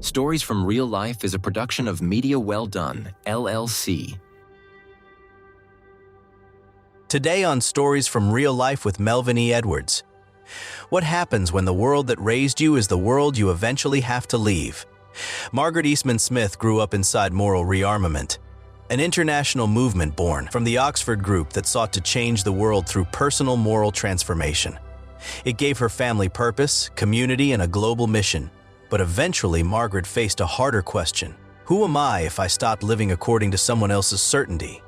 Stories from Real Life is a production of Media Well Done, LLC. Today on Stories from Real Life with Melvin E. Edwards. What happens when the world that raised you is the world you eventually have to leave? Margaret Eastman Smith grew up inside Moral Re-Armament, an international movement born from the Oxford group that sought to change the world through personal moral transformation. It gave her family purpose, community, and a global mission. But eventually, Margaret faced a harder question. Who am I if I stopped living according to someone else's certainty?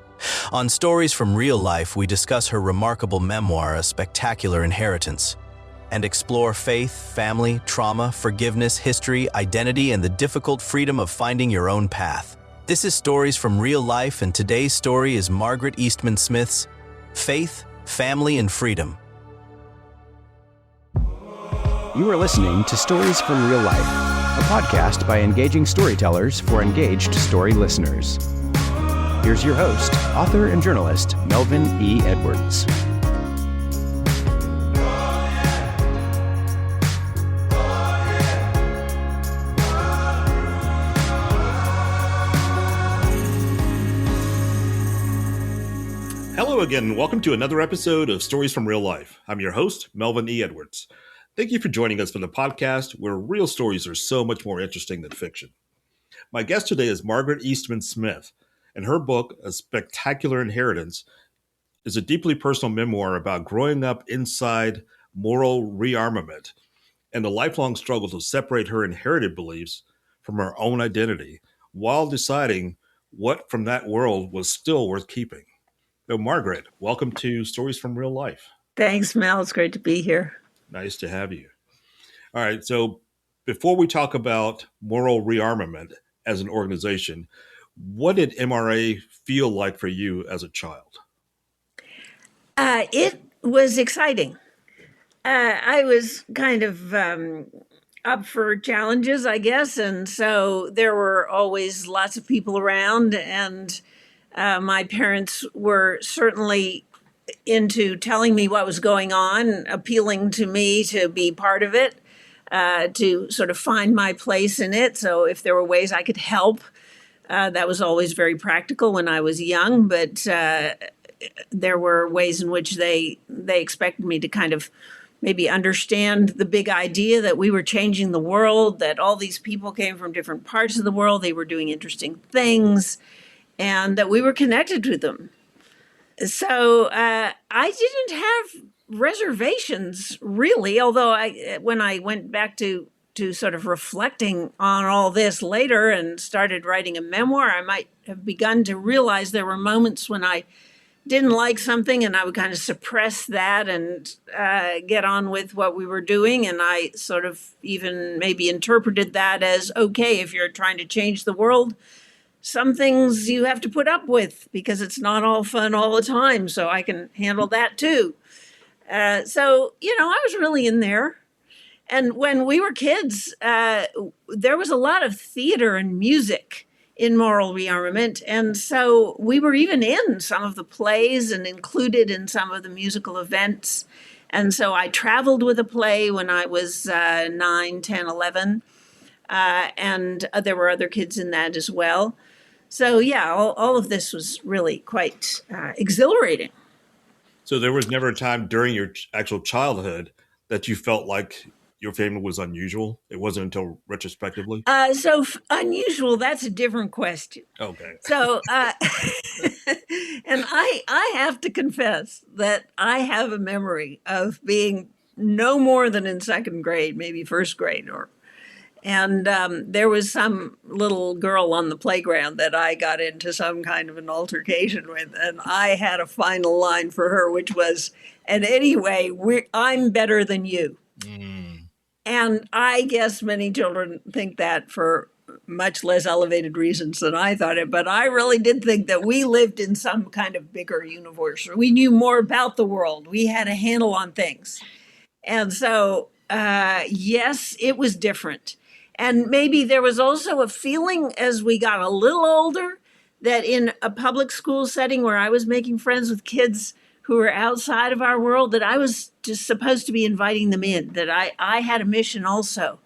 On Stories from Real Life, we discuss her remarkable memoir, A Spectacular Inheritance, and explore faith, family, trauma, forgiveness, history, identity, and the difficult freedom of finding your own path. This is Stories from Real Life, and today's story is Margaret Eastman Smith's Faith, Family, and Freedom. You are listening to Stories from Real Life, a podcast by engaging storytellers for engaged story listeners. Here's your host, author and journalist, Melvin E. Edwards. Hello again, and welcome to another episode of Stories from Real Life. I'm your host, Melvin E. Edwards. Thank you for joining us for the podcast where real stories are so much more interesting than fiction. My guest today is Margaret Eastman Smith, and her book, A Spectacular Inheritance, is a deeply personal memoir about growing up inside Moral Re-Armament and the lifelong struggle to separate her inherited beliefs from her own identity while deciding what from that world was still worth keeping. So, Margaret, welcome to Stories from Real Life. Thanks, Mel. It's great to be here. Nice to have you. All right. So before we talk about Moral Re-Armament as an organization, what did MRA feel like for you as a child? It was exciting. I was kind of up for challenges, I guess. And so there were always lots of people around. And my parents were certainly into telling me what was going on, appealing to me to be part of it, to sort of find my place in it. So if there were ways I could help, that was always very practical when I was young. But there were ways in which they expected me to kind of maybe understand the big idea that we were changing the world, that all these people came from different parts of the world, they were doing interesting things, and that we were connected to them. So I didn't have reservations, really, although when I went back to sort of reflecting on all this later and started writing a memoir, I might have begun to realize there were moments when I didn't like something and I would kind of suppress that and get on with what we were doing. And I sort of even maybe interpreted that as, okay, if you're trying to change the world, some things you have to put up with because it's not all fun all the time. So I can handle that too. So, I was really in there. And when we were kids, there was a lot of theater and music in Moral Re-Armament. And so we were even in some of the plays and included in some of the musical events. And so I traveled with a play when I was 9, 10, 11. And there were other kids in that as well. So, yeah, all of this was really quite exhilarating. So there was never a time during your actual childhood that you felt like your family was unusual? It wasn't until retrospectively? Unusual, that's a different question. Okay. So, and I have to confess that I have a memory of being no more than in second grade, maybe first grade, and there was some little girl on the playground that I got into some kind of an altercation with, and I had a final line for her, which was, and anyway, I'm better than you. And I guess many children think that for much less elevated reasons than I thought it, but I really did think that we lived in some kind of bigger universe. We knew more about the world. We had a handle on things. And so, yes, it was different. And maybe there was also a feeling as we got a little older that in a public school setting where I was making friends with kids who were outside of our world, that I was just supposed to be inviting them in, that I had a mission also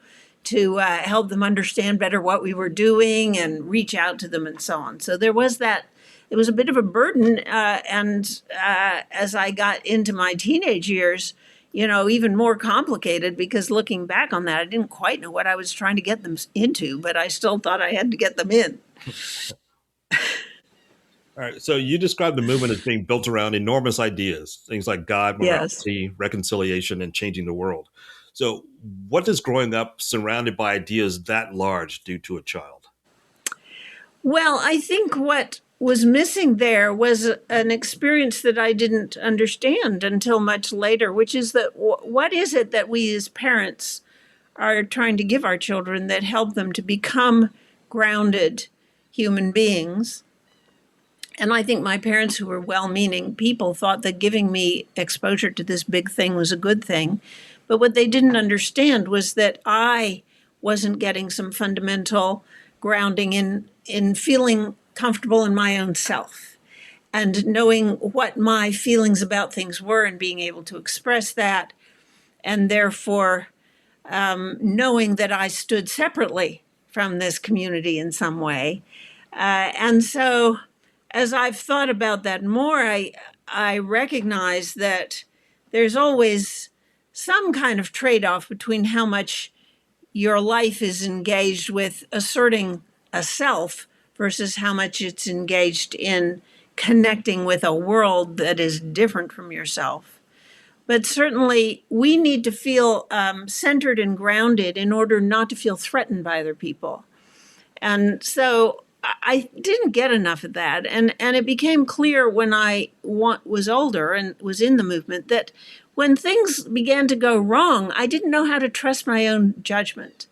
to help them understand better what we were doing and reach out to them and so on. So there was that. It was a bit of a burden. And as I got into my teenage years, even more complicated, because looking back on that, I didn't quite know what I was trying to get them into, but I still thought I had to get them in. All right. So you described the movement as being built around enormous ideas, things like God, morality, reconciliation, and changing the world. So what does growing up surrounded by ideas that large do to a child? Well, I think what was missing there was an experience that I didn't understand until much later, which is that what is it that we as parents are trying to give our children that help them to become grounded human beings? And I think my parents, who were well-meaning people, thought that giving me exposure to this big thing was a good thing. But what they didn't understand was that I wasn't getting some fundamental grounding in feeling comfortable in my own self and knowing what my feelings about things were and being able to express that, and therefore knowing that I stood separately from this community in some way. And so as I've thought about that more, I recognize that there's always some kind of trade-off between how much your life is engaged with asserting a self versus how much it's engaged in connecting with a world that is different from yourself. But certainly we need to feel centered and grounded in order not to feel threatened by other people. And so I didn't get enough of that. And it became clear when I was older and was in the movement that when things began to go wrong, I didn't know how to trust my own judgment.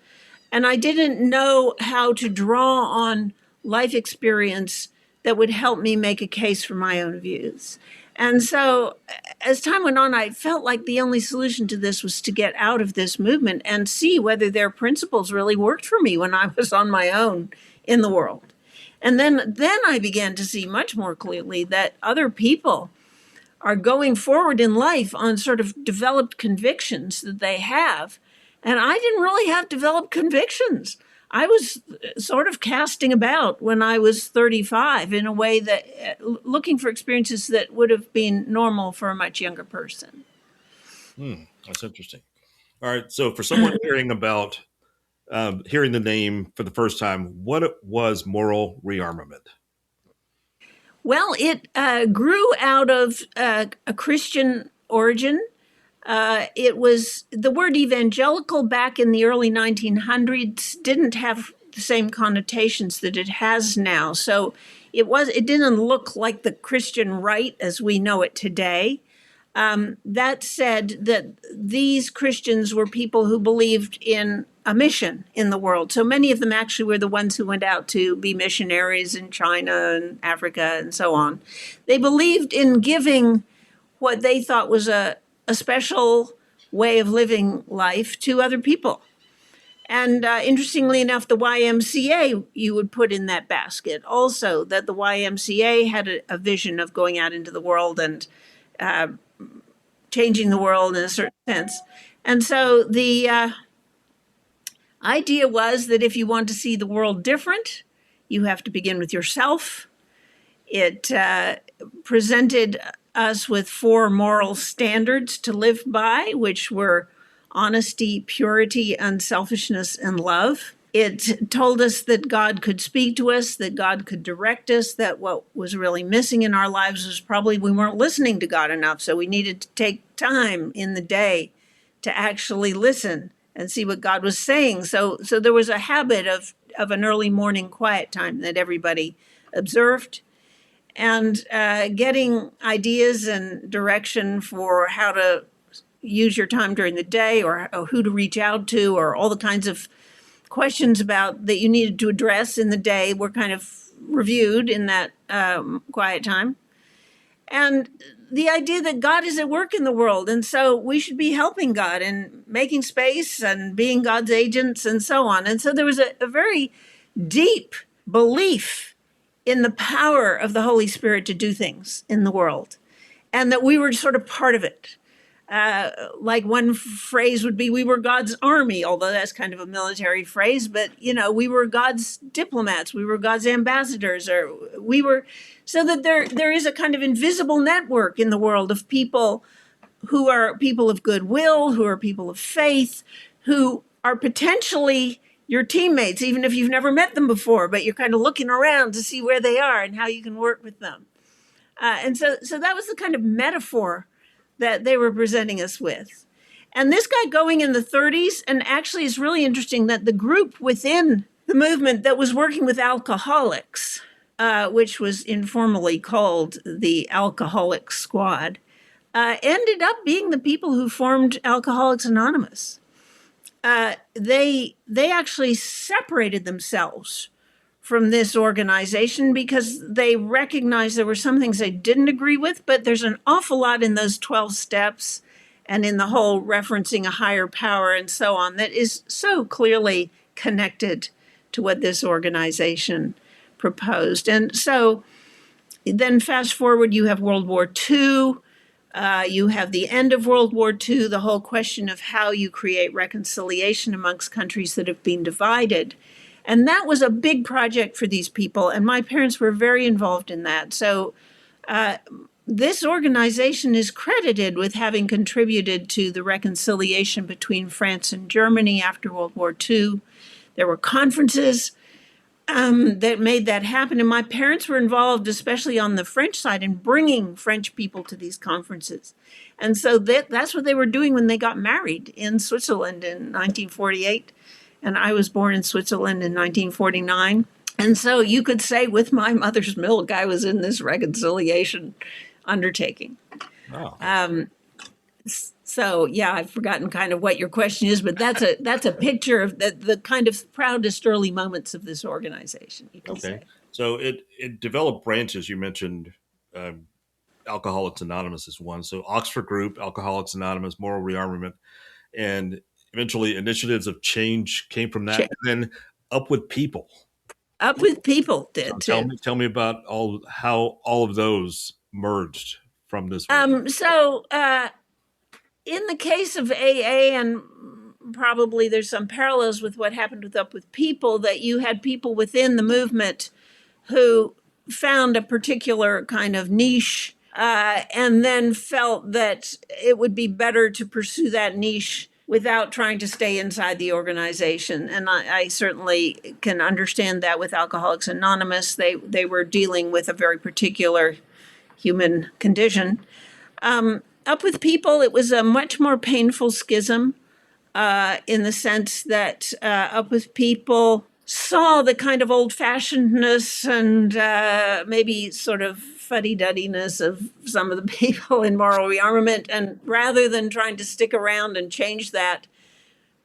And I didn't know how to draw on life experience that would help me make a case for my own views. And so as time went on, I felt like the only solution to this was to get out of this movement and see whether their principles really worked for me when I was on my own in the world. And then I began to see much more clearly that other people are going forward in life on sort of developed convictions that they have. And I didn't really have developed convictions. I was sort of casting about when I was 35 in a way that looking for experiences that would have been normal for a much younger person. That's interesting. All right. So for someone hearing the name for the first time, what was Moral Re-Armament? Well, it grew out of a Christian origin. It was the word evangelical back in the early 1900s didn't have the same connotations that it has now. So it didn't look like the Christian right as we know it today. That said, that these Christians were people who believed in a mission in the world. So many of them actually were the ones who went out to be missionaries in China and Africa and so on. They believed in giving what they thought was a special way of living life to other people. And interestingly enough, the YMCA you would put in that basket also, that the YMCA had a vision of going out into the world and changing the world in a certain sense. And so the idea was that if you want to see the world different, you have to begin with yourself. It presented us with 4 moral standards to live by, which were honesty, purity, unselfishness, and love. It told us that God could speak to us, that God could direct us, that what was really missing in our lives was probably we weren't listening to God enough, so we needed to take time in the day to actually listen and see what God was saying. So there was a habit of an early morning quiet time that everybody observed, and getting ideas and direction for how to use your time during the day, or who to reach out to, or all the kinds of questions about that you needed to address in the day were kind of reviewed in that quiet time. And the idea that God is at work in the world, and so we should be helping God and making space and being God's agents and so on. And so there was a very deep belief in the power of the Holy Spirit to do things in the world, and that we were sort of part of it. Like one phrase would be, we were God's army, although that's kind of a military phrase, but, we were God's diplomats, we were God's ambassadors, or we were, so that there is a kind of invisible network in the world of people who are people of goodwill, who are people of faith, who are potentially your teammates, even if you've never met them before, but you're kind of looking around to see where they are and how you can work with them. And so that was the kind of metaphor that they were presenting us with. And this got going in the 30s, and actually it's really interesting that the group within the movement that was working with alcoholics, which was informally called the Alcoholic Squad, ended up being the people who formed Alcoholics Anonymous. They actually separated themselves from this organization because they recognized there were some things they didn't agree with, but there's an awful lot in those 12 steps and in the whole referencing a higher power and so on that is so clearly connected to what this organization proposed. And so then fast forward, you have World War II. You have the end of World War II, the whole question of how you create reconciliation amongst countries that have been divided. And that was a big project for these people, and my parents were very involved in that. So this organization is credited with having contributed to the reconciliation between France and Germany after World War II. There were conferences that made that happen, and my parents were involved, especially on the French side, in bringing French people to these conferences. And so that's what they were doing when they got married in Switzerland in 1948. And I was born in Switzerland in 1949. And so you could say with my mother's milk, I was in this reconciliation undertaking. Oh. So, yeah, I've forgotten kind of what your question is, but that's a picture of the kind of proudest early moments of this organization, you can say. So it developed branches. You mentioned Alcoholics Anonymous is one. So Oxford Group, Alcoholics Anonymous, Moral Re-Armament, and eventually initiatives of change came from that. And then Up With People. Up With People did too. Tell me about how all of those merged from this. So in the case of AA, and probably there's some parallels with what happened with Up With People, that you had people within the movement who found a particular kind of niche and then felt that it would be better to pursue that niche without trying to stay inside the organization. And I certainly can understand that with Alcoholics Anonymous. They were dealing with a very particular human condition. Up With People, it was a much more painful schism in the sense that Up With People saw the kind of old-fashionedness and maybe sort of fuddy-duddiness of some of the people in Moral Re-Armament, and rather than trying to stick around and change that,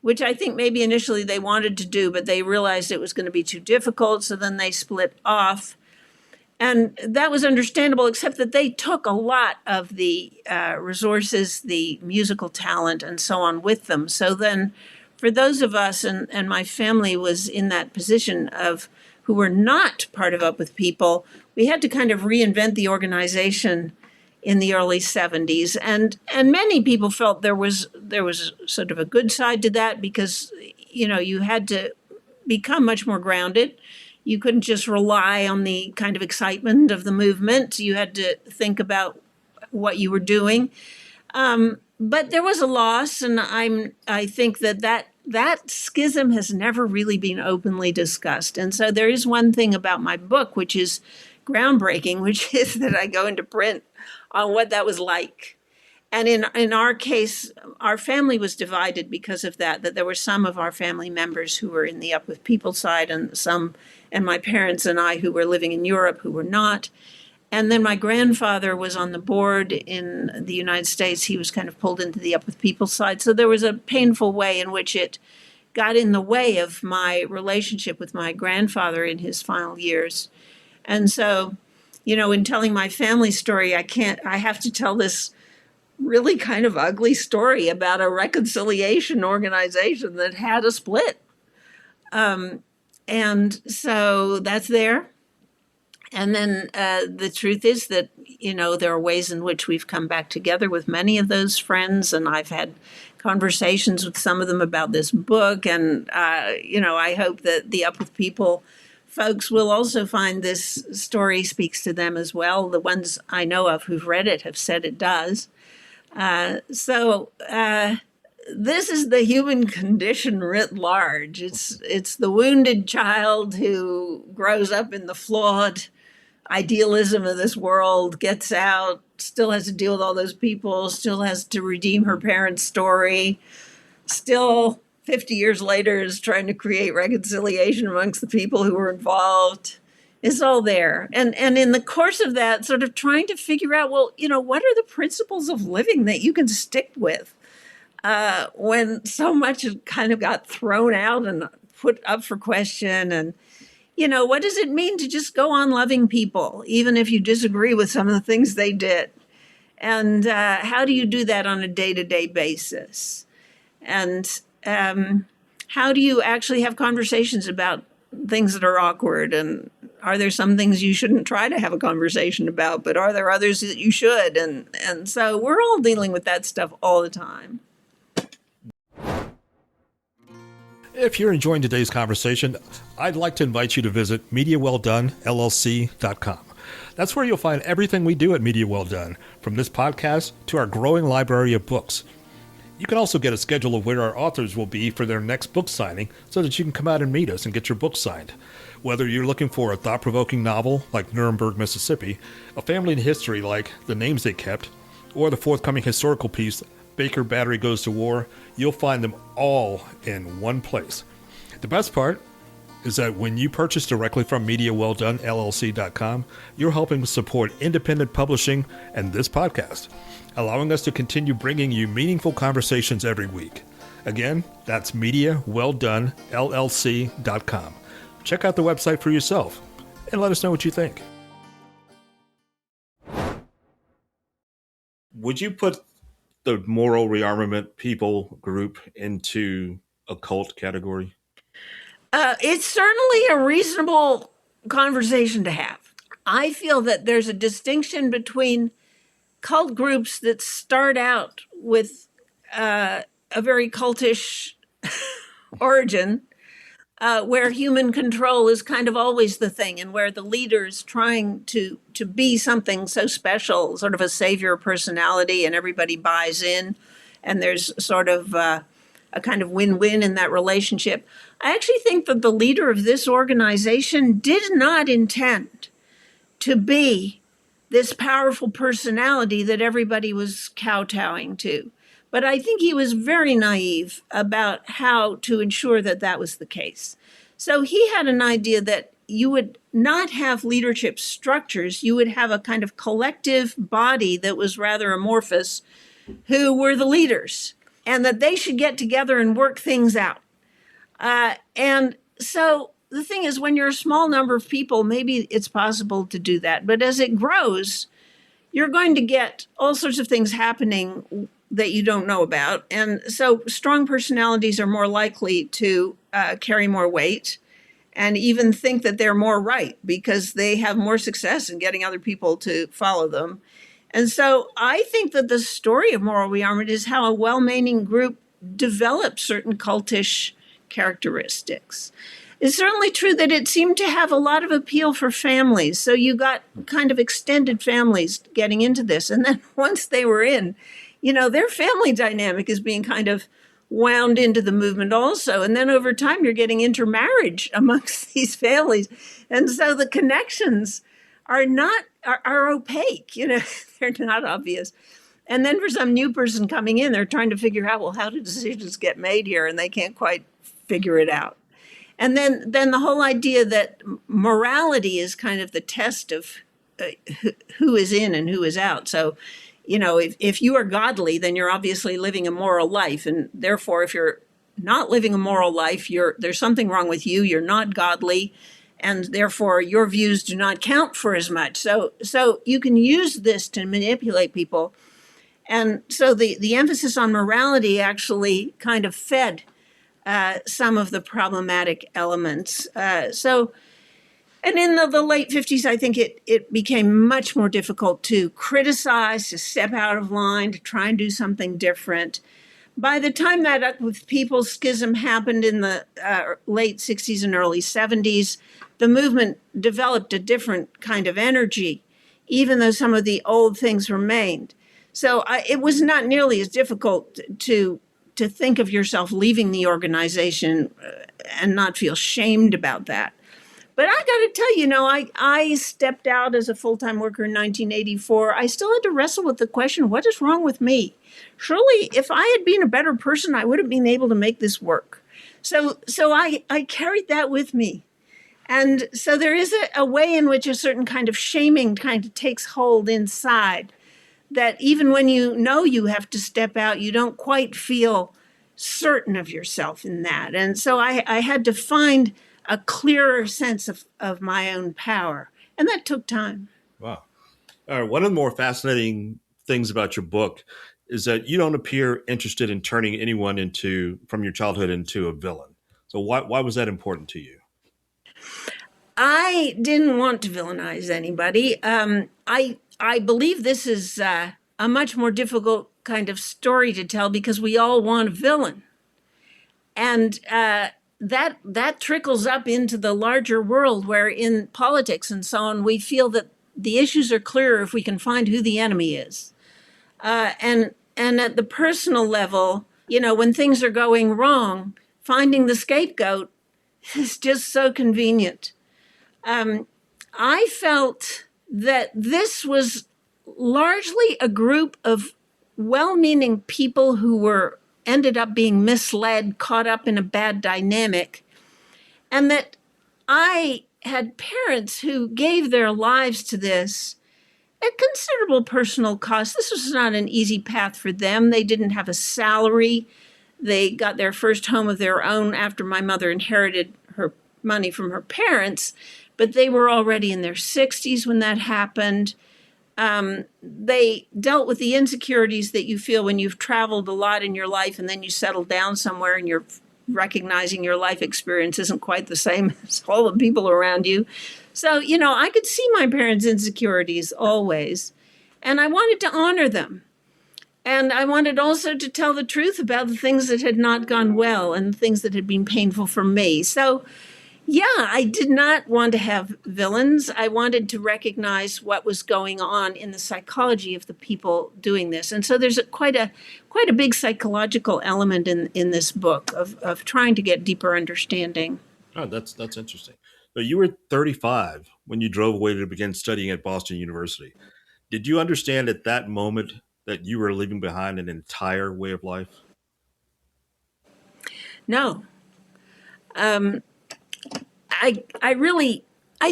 which I think maybe initially they wanted to do, but they realized it was going to be too difficult, so then they split off. And that was understandable, except that they took a lot of the resources, the musical talent, and so on with them. So then for those of us, and my family was in that position of who were not part of Up With People, we had to kind of reinvent the organization in the early 70s. And many people felt there was sort of a good side to that because, you had to become much more grounded. You couldn't just rely on the kind of excitement of the movement. You had to think about what you were doing. But there was a loss, and I think that schism has never really been openly discussed. And so there is one thing about my book, which is groundbreaking, which is that I go into print on what that was like. And in our case, our family was divided because of that there were some of our family members who were in the Up With People side and my parents and I who were living in Europe who were not. And then my grandfather was on the board in the United States. He was kind of pulled into the Up With People side. So there was a painful way in which it got in the way of my relationship with my grandfather in his final years. And so, in telling my family story, I have to tell this really kind of ugly story about a reconciliation organization that had a split. And so that's there. And then the truth is that, there are ways in which we've come back together with many of those friends. And I've had conversations with some of them about this book. And, I hope that the Up With People folks will also find this story speaks to them as well. The ones I know of who've read it have said it does. This is the human condition writ large. It's the wounded child who grows up in the flawed idealism of this world, gets out, still has to deal with all those people, still has to redeem her parents' story, still 50 years later is trying to create reconciliation amongst the people who were involved. It's all there. And in the course of that, sort of trying to figure out, what are the principles of living that you can stick with when so much kind of got thrown out and put up for question. And, what does it mean to just go on loving people, even if you disagree with some of the things they did? And how do you do that on a day-to-day basis? And how do you actually have conversations about things that are awkward? And are there some things you shouldn't try to have a conversation about, but are there others that you should? And so we're all dealing with that stuff all the time. If you're enjoying today's conversation, I'd like to invite you to visit MediaWellDoneLLC.com. That's where you'll find everything we do at Media Well Done, from this podcast to our growing library of books. You can also get a schedule of where our authors will be for their next book signing so that you can come out and meet us and get your book signed. Whether you're looking for a thought-provoking novel like Nuremberg, Mississippi, a family history like The Names They Kept, or the forthcoming historical piece Baker Battery Goes to War, you'll find them all in one place. The best part is that when you purchase directly from MediaWellDoneLLC.com, you're helping support independent publishing and this podcast, allowing us to continue bringing you meaningful conversations every week. Again, that's MediaWellDoneLLC.com. Check out the website for yourself and let us know what you think. Would you put the Moral Re-Armament people group into a cult category? It's certainly a reasonable conversation to have. I feel that there's a distinction between cult groups that start out with a very cultish origin, where human control is kind of always the thing, and where the leader's trying to be something so special, sort of a savior personality, and everybody buys in, and there's sort of a kind of win-win in that relationship. I actually think that the leader of this organization did not intend to be this powerful personality that everybody was kowtowing to. But I think he was very naive about how to ensure that that was the case. So he had an idea that you would not have leadership structures, you would have a kind of collective body that was rather amorphous, who were the leaders, and that they should get together and work things out. And so the thing is, when you're a small number of people, maybe it's possible to do that. But as it grows, you're going to get all sorts of things happening that you don't know about. And so strong personalities are more likely to carry more weight and even think that they're more right because they have more success in getting other people to follow them. And so I think that the story of Moral Re-Armament is how a well-meaning group developed certain cultish characteristics. It's certainly true that it seemed to have a lot of appeal for families. So you got kind of extended families getting into this. And then once they were in, their family dynamic is being kind of wound into the movement also. And then over time, you're getting intermarriage amongst these families. And so the connections are opaque, they're not obvious. And then for some new person coming in, they're trying to figure out, well, how do decisions get made here? And they can't quite figure it out. And then the whole idea that morality is kind of the test of who is in and who is out. So, if you are godly, then you're obviously living a moral life. And therefore, if you're not living a moral life, there's something wrong with you. You're not godly. And therefore, your views do not count for as much. So you can use this to manipulate people. And so the emphasis on morality actually kind of fed some of the problematic elements. So And in the late 50s, I think it became much more difficult to criticize, to step out of line, to try and do something different. By the time that Up With People schism happened in the late 60s and early 70s, the movement developed a different kind of energy, even though some of the old things remained. So it was not nearly as difficult to think of yourself leaving the organization and not feel shamed about that. But I got to tell you, I stepped out as a full-time worker in 1984. I still had to wrestle with the question, what is wrong with me? Surely, if I had been a better person, I would have been able to make this work. So I carried that with me. And so there is a way in which a certain kind of shaming kind of takes hold inside, that even when you know you have to step out, you don't quite feel certain of yourself in that. And so I had to find a clearer sense of my own power. And that took time. Wow. One of the more fascinating things about your book is that you don't appear interested in turning anyone from your childhood into a villain. So why was that important to you? I didn't want to villainize anybody. I believe this is a much more difficult kind of story to tell because we all want a villain. And that trickles up into the larger world where in politics and so on, we feel that the issues are clearer if we can find who the enemy is. And at the personal level, when things are going wrong, finding the scapegoat is just so convenient. I felt that this was largely a group of well-meaning people who ended up being misled, caught up in a bad dynamic, and that I had parents who gave their lives to this at considerable personal cost. This was not an easy path for them. They didn't have a salary. They got their first home of their own after my mother inherited her money from her parents, but they were already in their 60s when that happened. They dealt with the insecurities that you feel when you've traveled a lot in your life and then you settle down somewhere and you're recognizing your life experience isn't quite the same as all the people around you. So, I could see my parents' insecurities always, and I wanted to honor them. And I wanted also to tell the truth about the things that had not gone well and the things that had been painful for me. So, yeah, I did not want to have villains. I wanted to recognize what was going on in the psychology of the people doing this. And so there's quite a big psychological element in this book of trying to get deeper understanding. Oh, that's interesting. So you were 35 when you drove away to begin studying at Boston University. Did you understand at that moment that you were leaving behind an entire way of life? No. I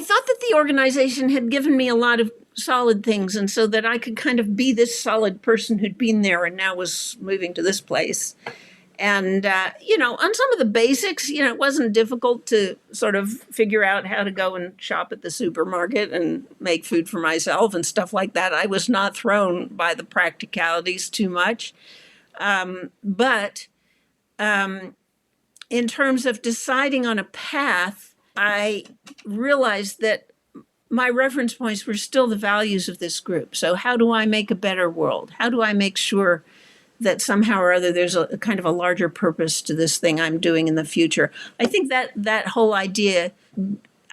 thought that the organization had given me a lot of solid things, and so that I could kind of be this solid person who'd been there and now was moving to this place. And, on some of the basics, it wasn't difficult to sort of figure out how to go and shop at the supermarket and make food for myself and stuff like that. I was not thrown by the practicalities too much. But in terms of deciding on a path, I realized that my reference points were still the values of this group. So how do I make a better world? How do I make sure that somehow or other there's a kind of a larger purpose to this thing I'm doing in the future? I think that whole idea,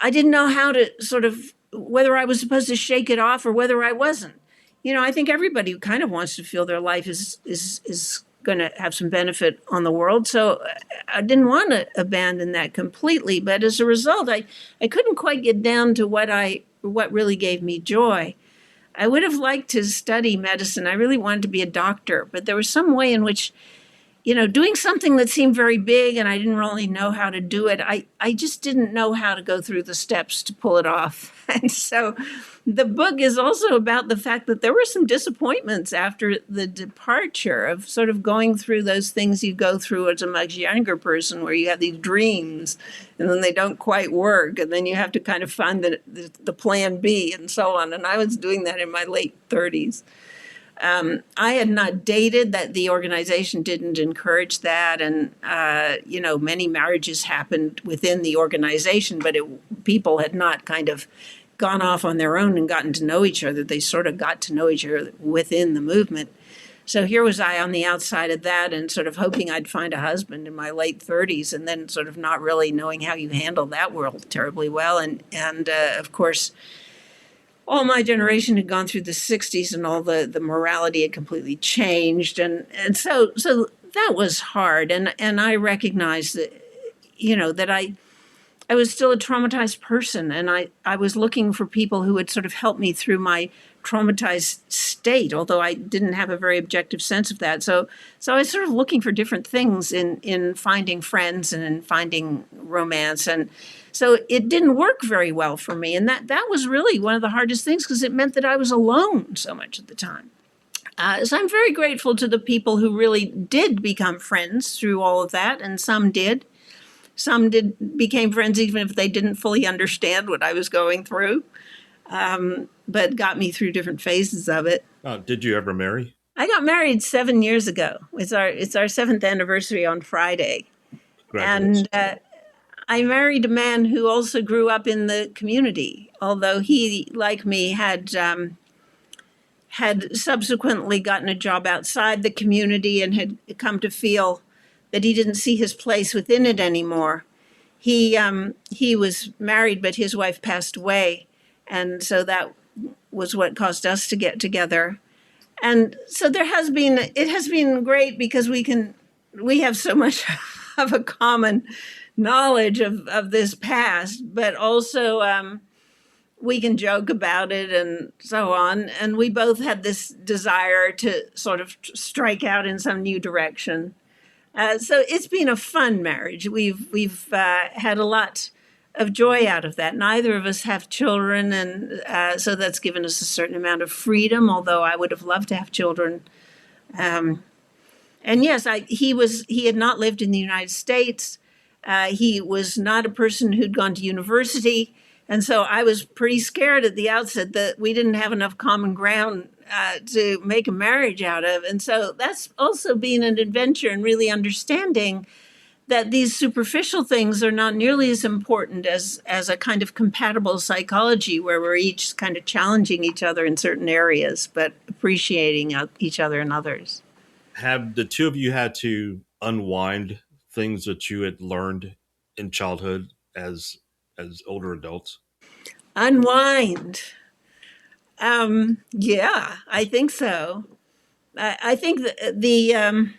I didn't know how to sort of, whether I was supposed to shake it off or whether I wasn't. I think everybody kind of wants to feel their life is going to have some benefit on the world. So I didn't want to abandon that completely. But as a result, I couldn't quite get down to what really gave me joy. I would have liked to study medicine. I really wanted to be a doctor, but there was some way in which, doing something that seemed very big and I didn't really know how to do it. I just didn't know how to go through the steps to pull it off. And so the book is also about the fact that there were some disappointments after the departure of sort of going through those things you go through as a much younger person where you have these dreams and then they don't quite work. And then you have to kind of find the plan B and so on. And I was doing that in my late 30s. I had not dated, that the organization didn't encourage that. And, many marriages happened within the organization, but people had not kind of gone off on their own and gotten to know each other. They sort of got to know each other within the movement. So here was I on the outside of that and sort of hoping I'd find a husband in my late 30s, and then sort of not really knowing how you handle that world terribly well. And of course, all my generation had gone through the 60s, and all the morality had completely changed. And so that was hard. And I recognized that, that I was still a traumatized person, and I was looking for people who would sort of help me through my traumatized state, although I didn't have a very objective sense of that. So I was sort of looking for different things in finding friends and in finding romance. And so it didn't work very well for me. And that was really one of the hardest things, because it meant that I was alone so much of the time. So I'm very grateful to the people who really did become friends through all of that, and some did. Some became friends even if they didn't fully understand what I was going through, but got me through different phases of it. Did you ever marry? I got married 7 years ago. It's our seventh anniversary on Friday. And I married a man who also grew up in the community, although he, like me, had subsequently gotten a job outside the community and had come to feel that he didn't see his place within it anymore. He was married, but his wife passed away, and so that was what caused us to get together. And so it has been great, because we have so much of a common knowledge of this past, but also we can joke about it and so on. And we both had this desire to sort of strike out in some new direction. So it's been a fun marriage. We've had a lot of joy out of that. Neither of us have children, and so that's given us a certain amount of freedom, although I would have loved to have children. And yes, he had not lived in the United States. He was not a person who'd gone to university. And so I was pretty scared at the outset that we didn't have enough common ground to make a marriage out of. And so that's also been an adventure in really understanding that these superficial things are not nearly as important as a kind of compatible psychology, where we're each kind of challenging each other in certain areas, but appreciating each other in others. Have the two of you had to unwind things that you had learned in childhood as older adults? Unwind. Yeah, I think so. I think the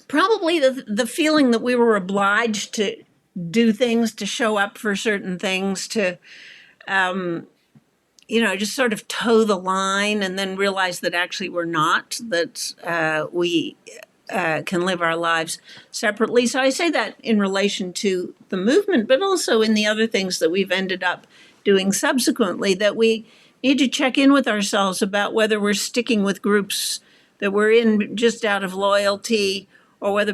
probably the feeling that we were obliged to do things, to show up for certain things, to just sort of toe the line, and then realize that actually we're not, that we can live our lives separately. So I say that in relation to the movement, but also in the other things that we've ended up doing subsequently, that we need to check in with ourselves about whether we're sticking with groups that we're in just out of loyalty, or whether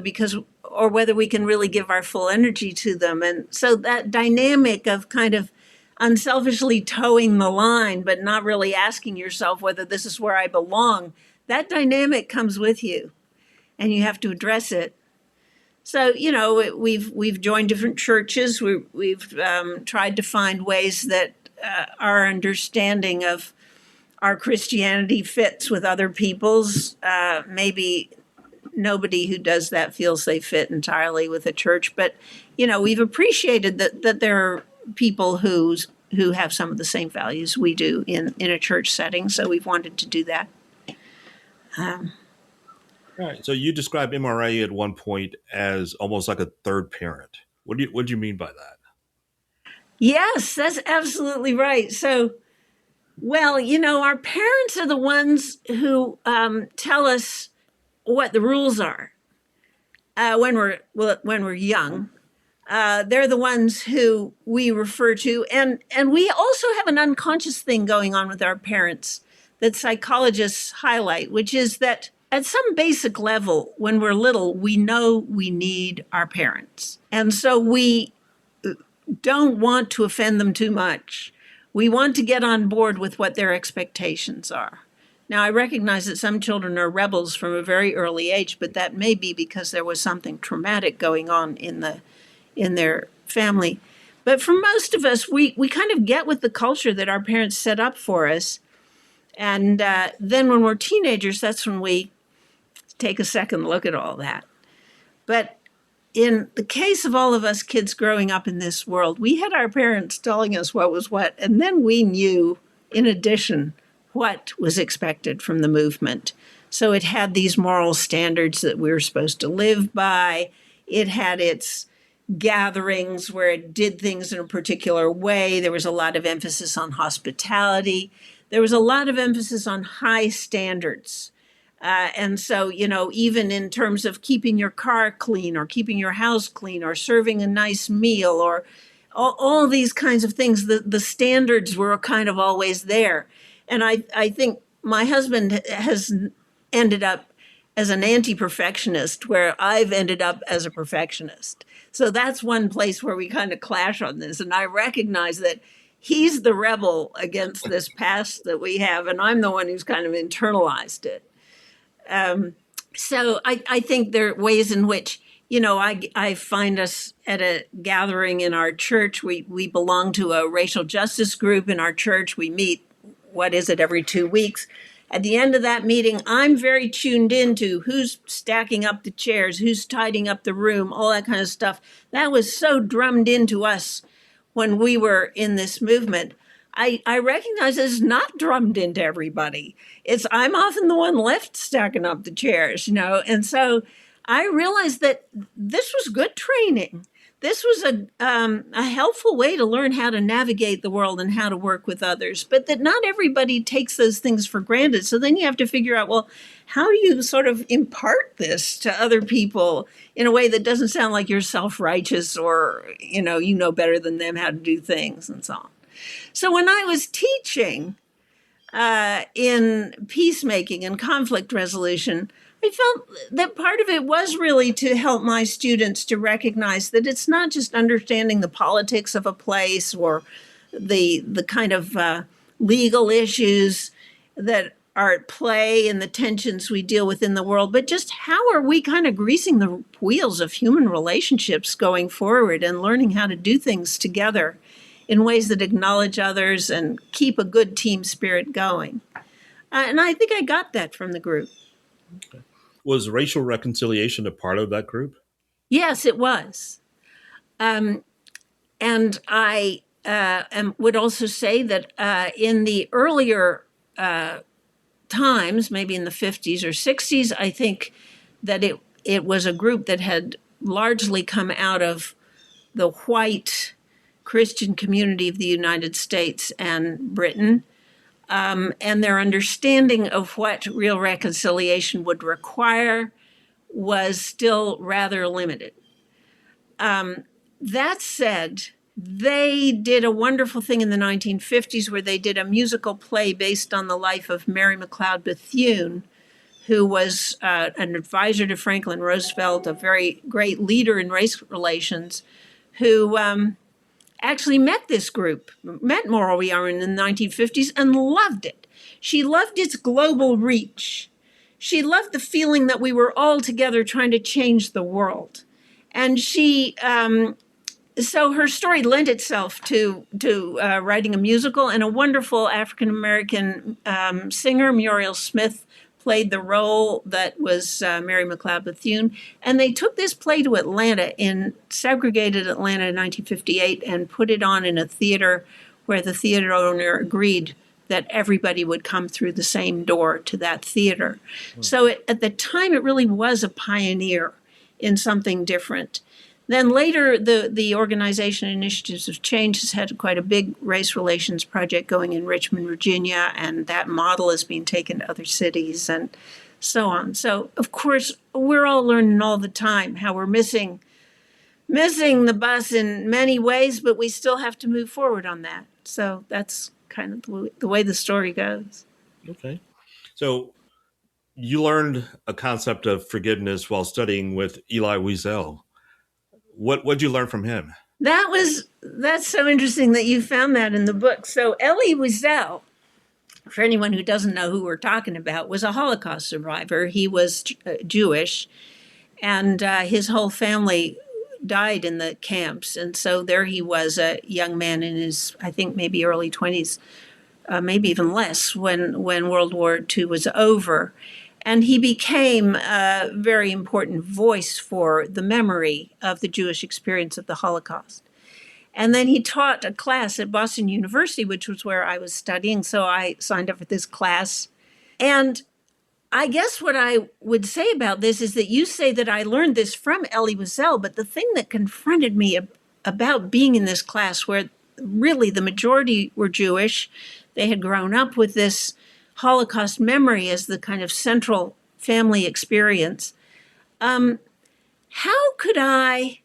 we can really give our full energy to them. And so that dynamic of kind of unselfishly towing the line, but not really asking yourself whether this is where I belong, that dynamic comes with you, and you have to address it. So, we've joined different churches. We've tried to find ways that our understanding of our Christianity fits with other people's. Maybe nobody who does that feels they fit entirely with a church, but we've appreciated that there are people who have some of the same values we do in a church setting. So we've wanted to do that. Right. So you described MRA at one point as almost like a third parent. What do you mean by that? Yes, that's absolutely right. So, our parents are the ones who tell us what the rules are when we're young. They're the ones who we refer to, and we also have an unconscious thing going on with our parents that psychologists highlight, which is that at some basic level, when we're little, we know we need our parents. And so we don't want to offend them too much. We want to get on board with what their expectations are. Now, I recognize that some children are rebels from a very early age, but that may be because there was something traumatic going on in their family. But for most of us, we kind of get with the culture that our parents set up for us. And then when we're teenagers, that's when we take a second look at all that. But in the case of all of us kids growing up in this world, we had our parents telling us what was what, and then we knew, in addition, what was expected from the movement. So it had these moral standards that we were supposed to live by. It had its gatherings where it did things in a particular way. There was a lot of emphasis on hospitality. There was a lot of emphasis on high standards. And so, even in terms of keeping your car clean or keeping your house clean or serving a nice meal or all these kinds of things, the standards were kind of always there. And I think my husband has ended up as an anti-perfectionist, where I've ended up as a perfectionist. So that's one place where we kind of clash on this. And I recognize that he's the rebel against this past that we have, and I'm the one who's kind of internalized it. So I think there are ways in which, I find us at a gathering in our church. We belong to a racial justice group in our church. We meet, every 2 weeks. At the end of that meeting, I'm very tuned into who's stacking up the chairs, who's tidying up the room, all that kind of stuff. That was so drummed into us when we were in this movement. I recognize it's not drummed into everybody. I'm often the one left stacking up the chairs, and so I realized that this was good training. This was a helpful way to learn how to navigate the world and how to work with others, but that not everybody takes those things for granted. So then you have to figure out, well, how do you sort of impart this to other people in a way that doesn't sound like you're self-righteous or, you know better than them how to do things and so on. So when I was teaching in peacemaking and conflict resolution, I felt that part of it was really to help my students to recognize that it's not just understanding the politics of a place or the kind of legal issues that are at play and the tensions we deal with in the world, but just how are we kind of greasing the wheels of human relationships going forward and learning how to do things together in ways that acknowledge others and keep a good team spirit going. And I think I got that from the group. Okay. Was racial reconciliation a part of that group? Yes, it was. And I would also say that in the earlier times, maybe in the 50s or 60s, I think that it was a group that had largely come out of the white Christian community of the United States and Britain. And their understanding of what real reconciliation would require was still rather limited. That said, they did a wonderful thing in the 1950s where they did a musical play based on the life of Mary McLeod Bethune, who was an advisor to Franklin Roosevelt, a very great leader in race relations, who actually met this group, met Moral Re-Armament in the 1950s and loved it. She loved its global reach. She loved the feeling that we were all together trying to change the world. And so her story lent itself to writing a musical, and a wonderful African-American singer, Muriel Smith, played the role that was Mary McLeod Bethune. And they took this play to Atlanta, in segregated Atlanta in 1958, and put it on in a theater where the theater owner agreed that everybody would come through the same door to that theater. So at the time, it really was a pioneer in something different. Then later, the organization Initiatives of Change has had quite a big race relations project going in Richmond, Virginia, and that model is being taken to other cities and so on. So, of course, we're all learning all the time how we're missing the bus in many ways, but we still have to move forward on that. So that's kind of the way the story goes. Okay. So you learned a concept of forgiveness while studying with Elie Wiesel. What did you learn from him? That's so interesting that you found that in the book. So Elie Wiesel for anyone who doesn't know who we're talking about, was a Holocaust survivor. He was Jewish, and his whole family died in the camps. And so there he was, a young man in his, I think, maybe early 20s, maybe even less, when World War II was over. And he became a very important voice for the memory of the Jewish experience of the Holocaust. And then he taught a class at Boston University, which was where I was studying. So I signed up for this class. And I guess what I would say about this is that you say that I learned this from Elie Wiesel, but the thing that confronted me about being in this class, where really the majority were Jewish, they had grown up with this Holocaust memory as the kind of central family experience. How could I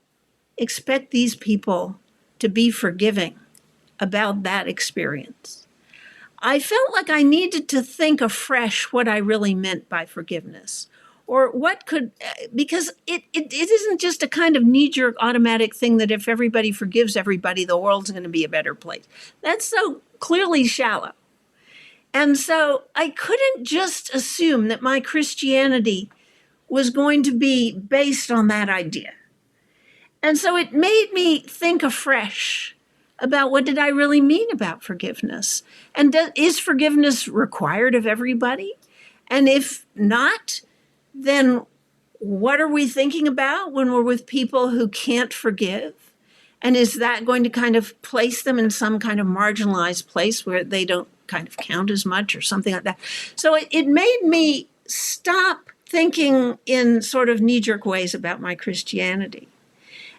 expect these people to be forgiving about that experience? I felt like I needed to think afresh what I really meant by forgiveness, or what could, because it isn't just a kind of knee-jerk automatic thing that if everybody forgives everybody, the world's going to be a better place. That's so clearly shallow. And so I couldn't just assume that my Christianity was going to be based on that idea. And so it made me think afresh about what did I really mean about forgiveness? And is forgiveness required of everybody? And if not, then what are we thinking about when we're with people who can't forgive? And is that going to kind of place them in some kind of marginalized place where they don't kind of count as much or something like that? So it made me stop thinking in sort of knee-jerk ways about my Christianity.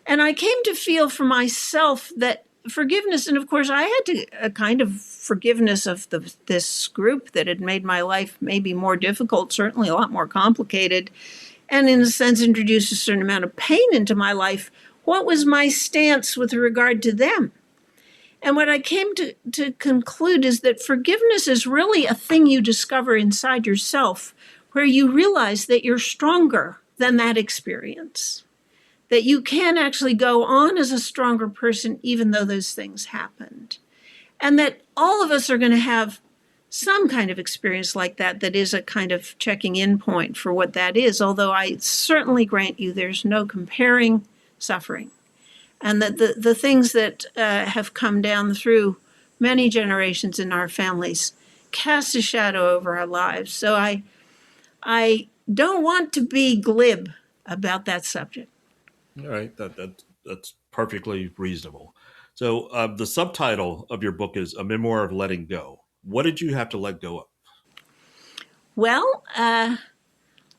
And I came to feel for myself that forgiveness, and of course I had a kind of forgiveness of this group that had made my life maybe more difficult, certainly a lot more complicated, and in a sense introduced a certain amount of pain into my life. What was my stance with regard to them? And what I came to conclude is that forgiveness is really a thing you discover inside yourself, where you realize that you're stronger than that experience, that you can actually go on as a stronger person even though those things happened, and that all of us are going to have some kind of experience like that that is a kind of checking in point for what that is, although I certainly grant you there's no comparing suffering, and that the things that have come down through many generations in our families cast a shadow over our lives. So I don't want to be glib about that subject. All right, that's perfectly reasonable. So the subtitle of your book is A Memoir of Letting Go. What did you have to let go of? Well,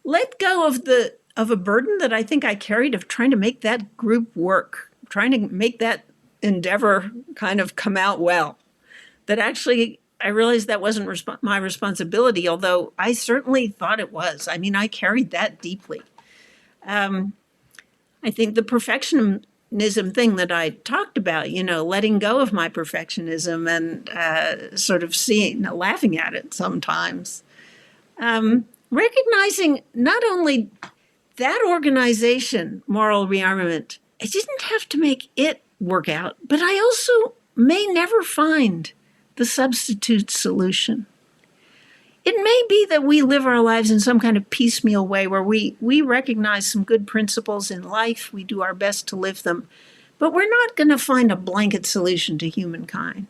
let go of a burden that I think I carried of trying to make that group work, trying to make that endeavor kind of come out well. That actually, I realized that wasn't my responsibility, although I certainly thought it was. I mean, I carried that deeply. I think the perfectionism thing that I talked about, letting go of my perfectionism and sort of laughing at it sometimes. Recognizing not only that organization, Moral Re-Armament, I didn't have to make it work out, but I also may never find the substitute solution. It may be that we live our lives in some kind of piecemeal way where we recognize some good principles in life, we do our best to live them, but we're not going to find a blanket solution to humankind.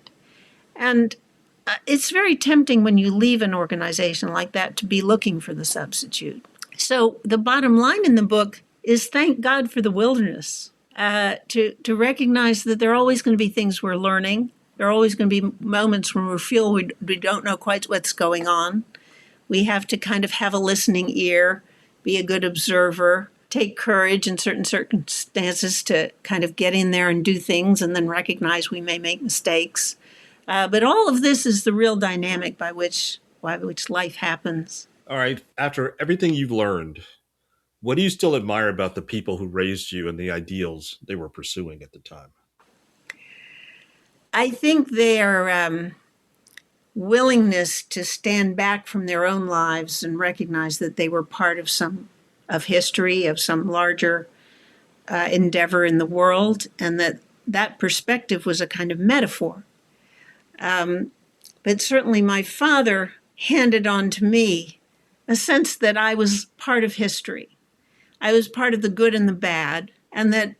And it's very tempting when you leave an organization like that to be looking for the substitute. So the bottom line in the book is thank God for the wilderness, to recognize that there are always going to be things we're learning. There are always going to be moments when we feel we don't know quite what's going on. We have to kind of have a listening ear, be a good observer, take courage in certain circumstances to kind of get in there and do things and then recognize we may make mistakes. But all of this is the real dynamic by which life happens. All right. After everything you've learned, what do you still admire about the people who raised you and the ideals they were pursuing at the time? I think their willingness to stand back from their own lives and recognize that they were part of history, of some larger endeavor in the world, and that perspective was a kind of metaphor. but certainly my father handed on to me a sense that I was part of history. I was part of the good and the bad, and that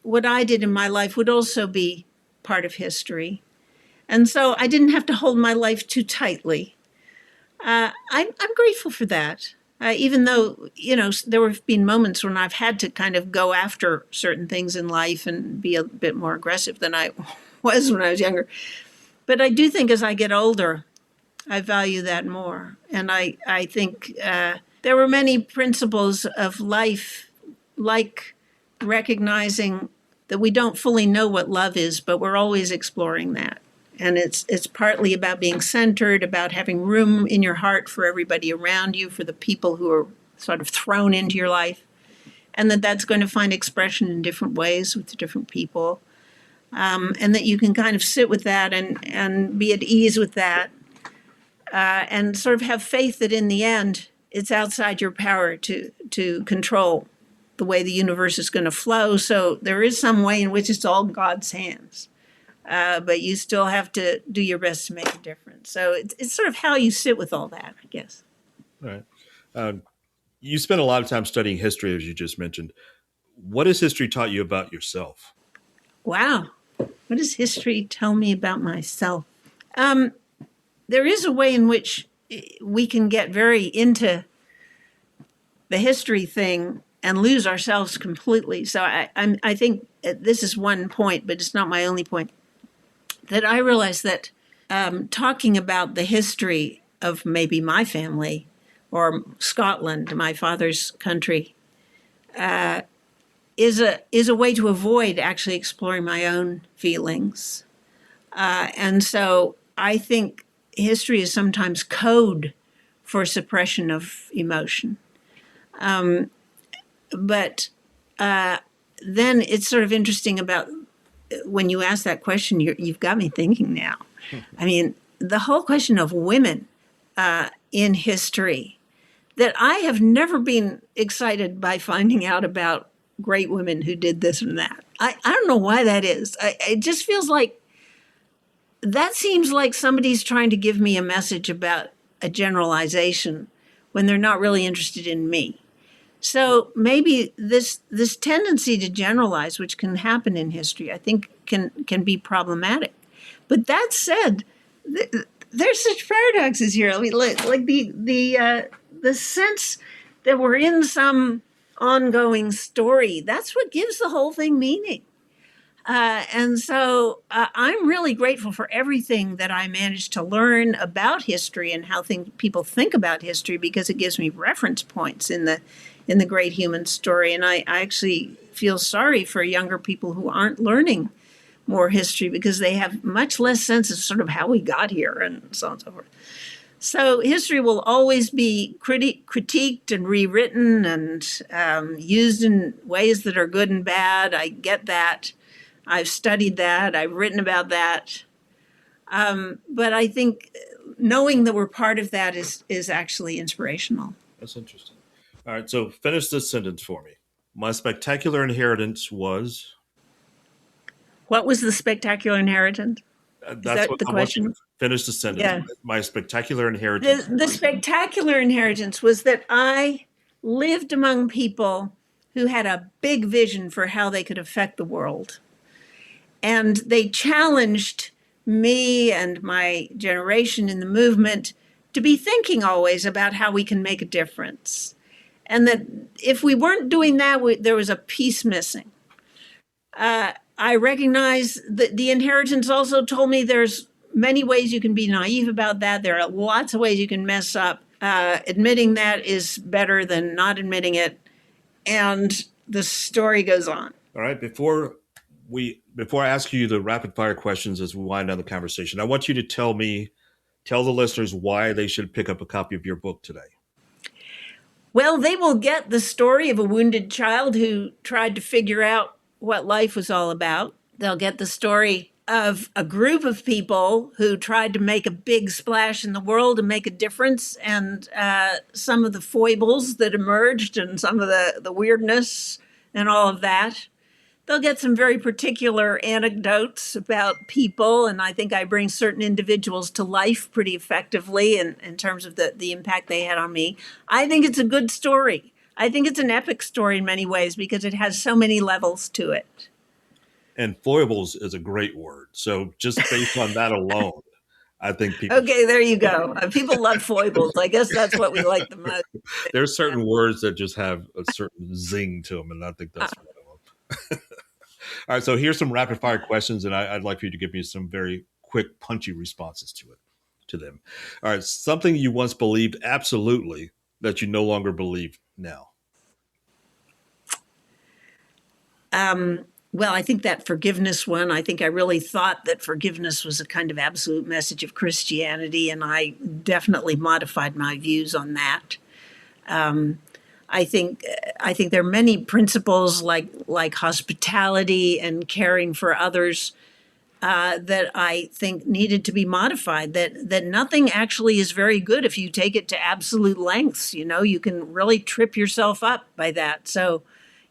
what I did in my life would also be part of history. And so I didn't have to hold my life too tightly. I'm grateful for that. Even though, there have been moments when I've had to kind of go after certain things in life and be a bit more aggressive than I was when I was younger. But I do think as I get older, I value that more. And I think there were many principles of life, like recognizing that we don't fully know what love is, but we're always exploring that. And it's partly about being centered, about having room in your heart for everybody around you, for the people who are sort of thrown into your life, and that's going to find expression in different ways with different people, and that you can kind of sit with that and be at ease with that, and sort of have faith that in the end, it's outside your power to control the way the universe is going to flow. So there is some way in which it's all in God's hands. But you still have to do your best to make a difference. So it's sort of how you sit with all that, I guess. All right. You spent a lot of time studying history, as you just mentioned. What has history taught you about yourself? Wow. What does history tell me about myself? There is a way in which we can get very into the history thing and lose ourselves completely. So I think this is one point, but it's not my only point, that I realized that talking about the history of maybe my family or Scotland, my father's country, is a way to avoid actually exploring my own feelings. And so I think history is sometimes code for suppression of emotion. But then it's sort of interesting about when you ask that question, you've got me thinking now. I mean, the whole question of women in history, that I have never been excited by finding out about great women who did this and that. I don't know why that is. It just feels like that seems like somebody's trying to give me a message about a generalization when they're not really interested in me. So maybe this tendency to generalize, which can happen in history, I think can be problematic. But that said, there's such paradoxes here. I mean, like the sense that we're in some ongoing story, that's what gives the whole thing meaning. And so I'm really grateful for everything that I managed to learn about history and how people think about history, because it gives me reference points in the great human story. And I actually feel sorry for younger people who aren't learning more history, because they have much less sense of sort of how we got here and so on and so forth. So history will always be critiqued and rewritten and used in ways that are good and bad. I get that. I've studied that. I've written about that. But I think knowing that we're part of that is actually inspirational. That's interesting. All right, so finish this sentence for me. My spectacular inheritance was... What was the spectacular inheritance? That's that what the I question? want you to finish the sentence. Yeah. My spectacular inheritance. The spectacular inheritance was that I lived among people who had a big vision for how they could affect the world. And they challenged me and my generation in the movement to be thinking always about how we can make a difference. And that if we weren't doing that, there was a piece missing. I recognize that the inheritance also told me there's many ways you can be naive about that. There are lots of ways you can mess up. Admitting that is better than not admitting it. And the story goes on. All right. Before I ask you the rapid fire questions as we wind down the conversation, I want you to tell the listeners why they should pick up a copy of your book today. Well, they will get the story of a wounded child who tried to figure out what life was all about. They'll get the story of a group of people who tried to make a big splash in the world and make a difference, and some of the foibles that emerged and some of the weirdness and all of that. they'll get some very particular anecdotes about people. And I think I bring certain individuals to life pretty effectively in terms of the impact they had on me. I think it's a good story. I think it's an epic story in many ways because it has so many levels to it. And foibles is a great word. So just based on that alone, I think people. Okay, there you go. People love foibles. I guess that's what we like the most. There's certain words that just have a certain zing to them, and I think that's one of them. All right, so here's some rapid fire questions, and I'd like for you to give me some very quick, punchy responses to them. All right, something you once believed absolutely that you no longer believe now. Well, I think that forgiveness one, I think I really thought that forgiveness was a kind of absolute message of Christianity, and I definitely modified my views on that. I think there are many principles like hospitality and caring for others that I think needed to be modified, that nothing actually is very good if you take it to absolute lengths. You know, you can really trip yourself up by that. So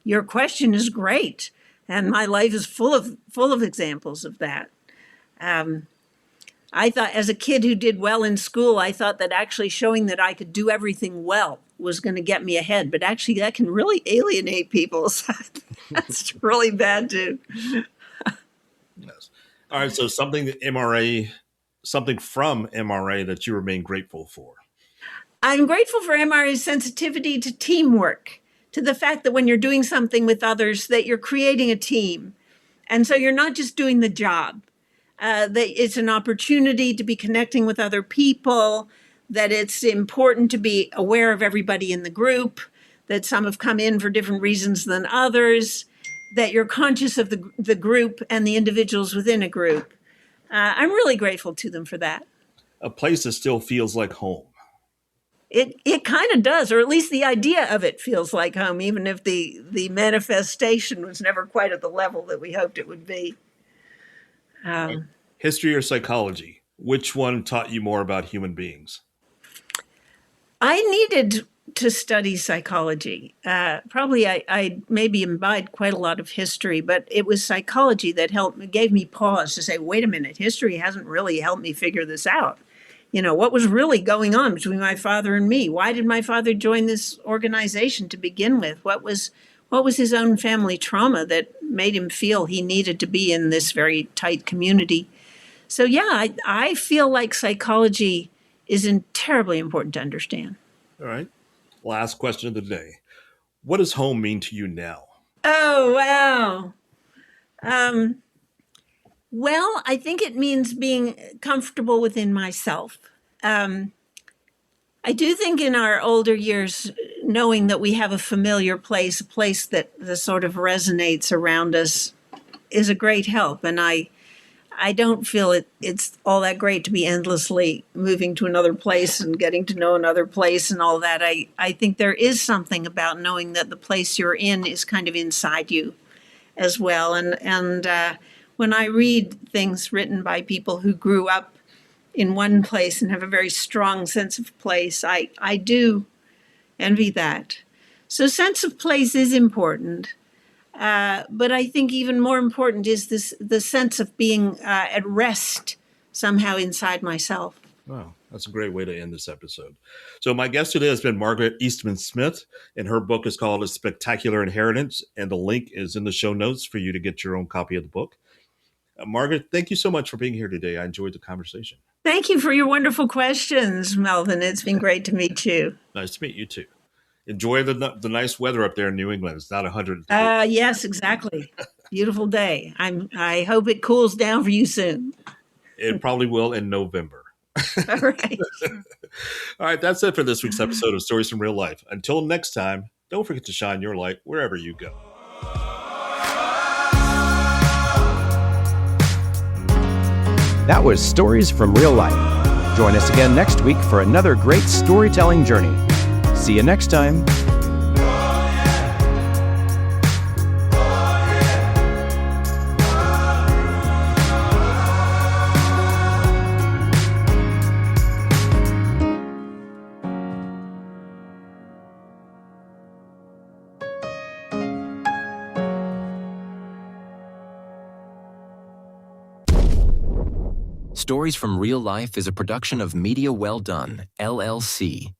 your question is great. And my life is full of examples of that. I thought as a kid who did well in school, I thought that actually showing that I could do everything well was going to get me ahead. But actually that can really alienate people. So that's really bad too. Yes. All right. So something from MRA that you remain grateful for. I'm grateful for MRA's sensitivity to teamwork, to the fact that when you're doing something with others, that you're creating a team. And so you're not just doing the job, that it's an opportunity to be connecting with other people, that it's important to be aware of everybody in the group, that some have come in for different reasons than others, that you're conscious of the group and the individuals within a group. I'm really grateful to them for that. A place that still feels like home. It kind of does, or at least the idea of it feels like home, even if the manifestation was never quite at the level that we hoped it would be. History or psychology? Which one taught you more about human beings? I needed to study psychology. Probably I maybe imbibed quite a lot of history, but it was psychology that gave me pause to say, wait a minute, history hasn't really helped me figure this out. You know, what was really going on between my father and me? Why did my father join this organization to begin with? What was his own family trauma that made him feel he needed to be in this very tight community? So, yeah, I feel like psychology is terribly important to understand. All right. Last question of the day. What does home mean to you now? Oh, wow. Well, I think it means being comfortable within myself. I do think in our older years, knowing that we have a familiar place, a place that sort of resonates around us, is a great help. And I don't feel it's all that great to be endlessly moving to another place and getting to know another place and all that. I think there is something about knowing that the place you're in is kind of inside you as well. And when I read things written by people who grew up in one place and have a very strong sense of place, I do envy that. So sense of place is important. But I think even more important is the sense of being at rest somehow inside myself. Wow, that's a great way to end this episode. So my guest today has been Margaret Eastman Smith, and her book is called A Spectacular Inheritance, and the link is in the show notes for you to get your own copy of the book. Margaret, thank you so much for being here today. I enjoyed the conversation. Thank you for your wonderful questions, Melvin. It's been great to meet you. Nice to meet you too. Enjoy the nice weather up there in New England. It's not 100. Yes, exactly. Beautiful day. I hope it cools down for you soon. It probably will in November. All right. All right. That's it for this week's episode of Stories from Real Life. Until next time, don't forget to shine your light wherever you go. That was Stories from Real Life. Join us again next week for another great storytelling journey. See you next time. Stories from Real Life is a production of Media Well Done, LLC.